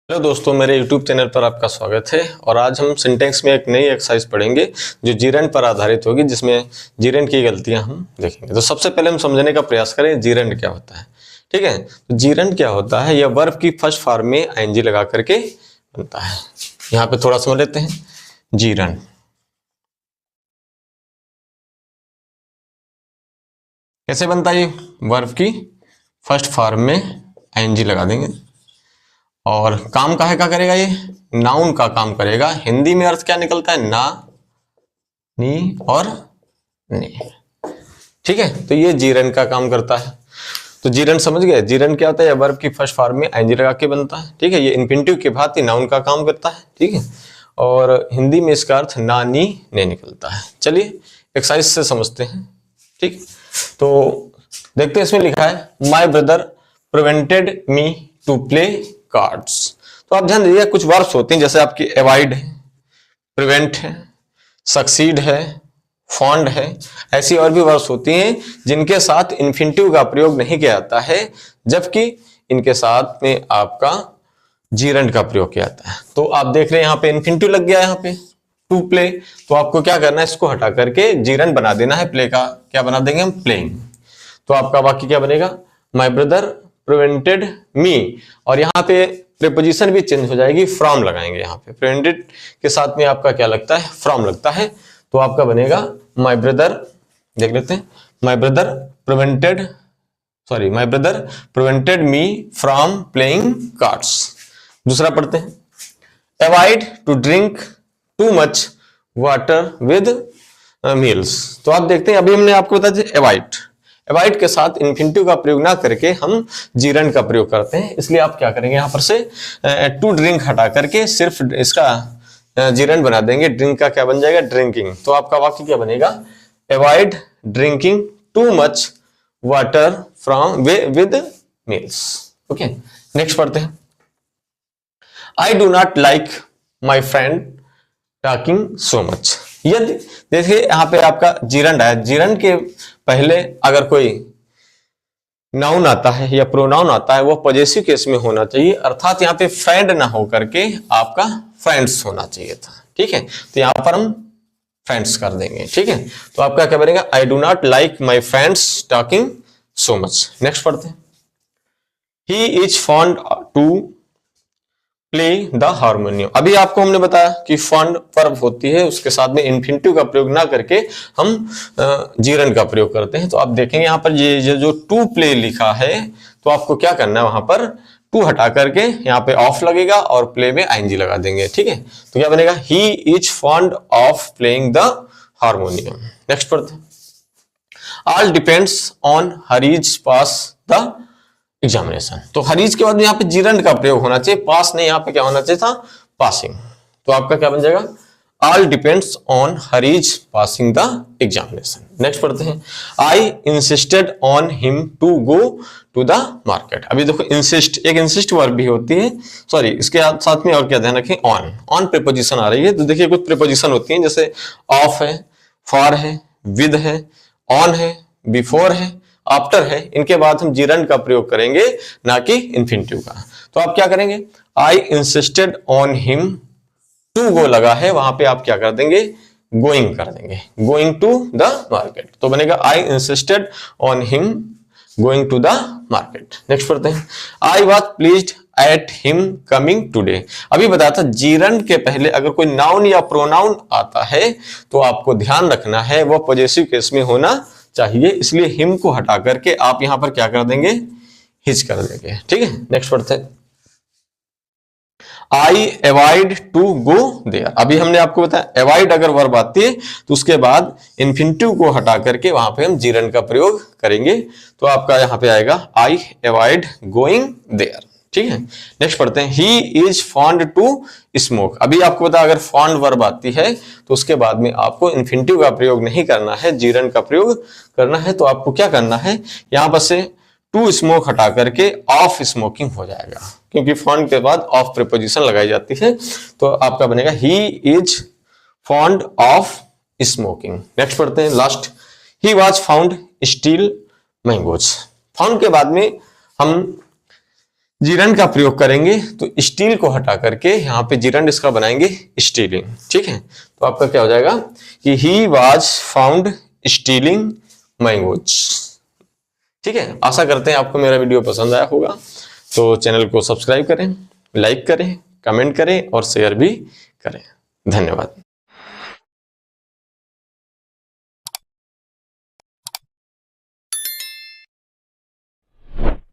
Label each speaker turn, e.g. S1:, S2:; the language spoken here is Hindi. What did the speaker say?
S1: हेलो दोस्तों, मेरे YouTube चैनल पर आपका स्वागत है। और आज हम सिंटेक्स में एक नई एक्सरसाइज पढ़ेंगे जो जीरेंड पर आधारित होगी, जिसमें जीरेंड की गलतियां हम देखेंगे। तो सबसे पहले हम समझने का प्रयास करें जीरेंड क्या होता है। ठीक है, तो जीरेंड क्या होता है? यह वर्ब की फर्स्ट फॉर्म में आईएनजी लगा करके बनता है। यहाँ पे थोड़ा समझ लेते हैं। जीरेंड कैसे बनता है? वर्ब की फर्स्ट फॉर्म में आईएनजी लगा देंगे और काम काहे का करेगा? ये नाउन का काम करेगा। हिंदी में अर्थ क्या निकलता है? ना, नी और ने। ठीक है, तो ये जीरेंड का काम करता है। तो जीरेंड समझ गए? जीरेंड क्या होता है? वर्ब की फर्स्ट फॉर्म में आईएनजी लगा के बनता है। ठीक है, ये इन्फिनिटिव के भांति नाउन का काम करता है। ठीक है, और हिंदी में इसका अर्थ ना, नी, ने निकलता है। चलिए एक्सरसाइज से समझते हैं। ठीक, तो देखते हैं। इसमें लिखा है my brother prevented me to play cards. तो आप ध्यान दीजिए, कुछ वर्ब्स होते हैं जैसे आपकी अवॉइड है, प्रिवेंट है, सक्सीड है, फॉन्ड है। ऐसी और भी वर्ब्स होती हैं जिनके साथ इन्फिनिटिव का प्रयोग नहीं किया जाता है, जबकि इनके साथ में आपका जीरेंड का प्रयोग किया जाता है। तो आप देख रहे हैं यहाँ पे इन्फिनिटिव लग गया, यहाँ पे टू प्ले। तो आपको क्या करना है? इसको हटा करके जीरेंड बना देना है। प्ले का क्या बना देंगे हम? प्लेइंग। तो आपका वाक्य क्या बनेगा? माई ब्रदर प्रिवेंटेड मी, और यहाँ पे प्रीपोजिशन भी चेंज हो जाएगी, फ्रॉम लगाएंगे। यहाँ पे प्रिवेंटेड के साथ में आपका क्या लगता है? फ्रॉम लगता है। तो आपका बनेगा माई ब्रदर, देख लेते हैं, my brother prevented me from playing cards. दूसरा पढ़ते हैं, avoid to drink too much water with meals. तो आप देखते हैं, अभी हमने आपको बता दिया अवॉइड के साथ इन्फिनिटिव का प्रयोग ना करके हम जीरेंड का प्रयोग करते हैं। इसलिए आप क्या करेंगे? यहां पर से टू ड्रिंक हटा करके सिर्फ इसका जीरेंड बना देंगे। ड्रिंक का क्या बन जाएगा? ड्रिंकिंग। तो आपका वाक्य क्या बनेगा? Avoid drinking to much water from with meals. Okay, next पढ़ते हैं। आई do not like my friend talking so much. यदि देखिए यहाँ पे आपका जीरेंड है, जीरेंड के पहले अगर कोई नाउन आता है या प्रोनाउन आता है, वो पॉजेसिव केस में होना चाहिए, अर्थात यहाँ पे फ्रेंड ना हो करके आपका फ्रेंड्स होना चाहिए था। ठीक है, तो यहाँ पर हम फ्रेंड्स कर देंगे। ठीक है, तो आपका क्या बनेगा? I do not like my friends talking so much. Next पढ़ते हैं, he is fond to play the harmonium. अभी आपको हमने बताया कि फॉन्ड वर्ब होती है, उसके साथ में इन्फिनिटिव का प्रयोग ना करके हम जीरेंड का प्रयोग करते हैं। तो आप देखेंगे यहाँ पर ये जो टू प्ले लिखा है, तो आपको क्या करना है? वहां पर टू हटा करके यहाँ पे ऑफ लगेगा और प्ले में आईएनजी लगा देंगे। ठीक है, तो क्या बनेगा? He is fond of playing the harmonium. Next पढ़ते हैं, all depends on Hari's pass the examination. तो हरीज के बाद में यहाँ पे जीरेंड का प्रयोग होना चाहिए, पास नहीं, यहाँ पे क्या होना चाहिए था? पासिंग। तो आपका क्या बन जाएगा? All depends on Hari's passing the examination. Next पढ़ते हैं, I insisted on him to go to the market. अभी देखो, इंसिस्ट एक इंसिस्ट वर्ब भी होती है, सॉरी, इसके साथ में और क्या ध्यान रखें? ऑन प्रीपोजिशन आ रही है। तो देखिए कुछ प्रीपोजिशन होती है जैसे ऑफ है, फॉर है, विद है, ऑन है, बिफोर है, आफ्टर है। इनके बाद हम जीरेंड का प्रयोग करेंगे, ना कि इन्फिनिटिव का। तो आप क्या करेंगे? I insisted on him to go लगा है, वहां पे आप क्या कर देंगे? गोइंग कर देंगे, गोइंग टू द मार्केट। तो बनेगा I insisted on him going to the market. Next पढ़ते हैं, I was pleased at him coming today. अभी बताया था जीरेंड के पहले अगर कोई नाउन या प्रोनाउन आता है तो आपको ध्यान रखना है वो पॉजेसिव केस में होना चाहिए। इसलिए हिम को हटा करके आप यहां पर क्या कर देंगे? हिज कर देंगे। ठीक है, नेक्स्ट पढ़ते हैं, I avoid to go there. अभी हमने आपको बताया अवॉइड अगर वर्ब आती है तो उसके बाद इन्फिनिटिव को हटा करके वहां पे हम जीरेंड का प्रयोग करेंगे। तो आपका यहां पे आएगा आई अवॉइड गोइंग देयर। ठीक है, नेक्स्ट पढ़ते हैं, he is fond to smoke. अभी आपको पता अगर फॉन्ड वर्ब आती है तो उसके बाद में आपको इन्फिनिटिव का प्रयोग नहीं करना है, जीरेंड का प्रयोग करना है। तो आपको क्या करना है? यहां पर से टू स्मोक हटा करके ऑफ स्मोकिंग हो जाएगा, क्योंकि फॉन्ड के बाद ऑफ प्रीपोजिशन लगाई जाती है। तो आपका बनेगा he is fond of smoking. Next पढ़ते हैं, last, he was found steel mangoes. Found के बाद में हम जीरंड का प्रयोग करेंगे तो स्टील को हटा करके यहाँ पे जीरंड इसका बनाएंगे स्टीलिंग। ठीक है, तो आपका क्या हो जाएगा कि he was found stealing mangoes. ठीक है, आशा करते हैं आपको मेरा वीडियो पसंद आया होगा। तो चैनल को सब्सक्राइब करें, लाइक करें, कमेंट करें और शेयर भी करें। धन्यवाद।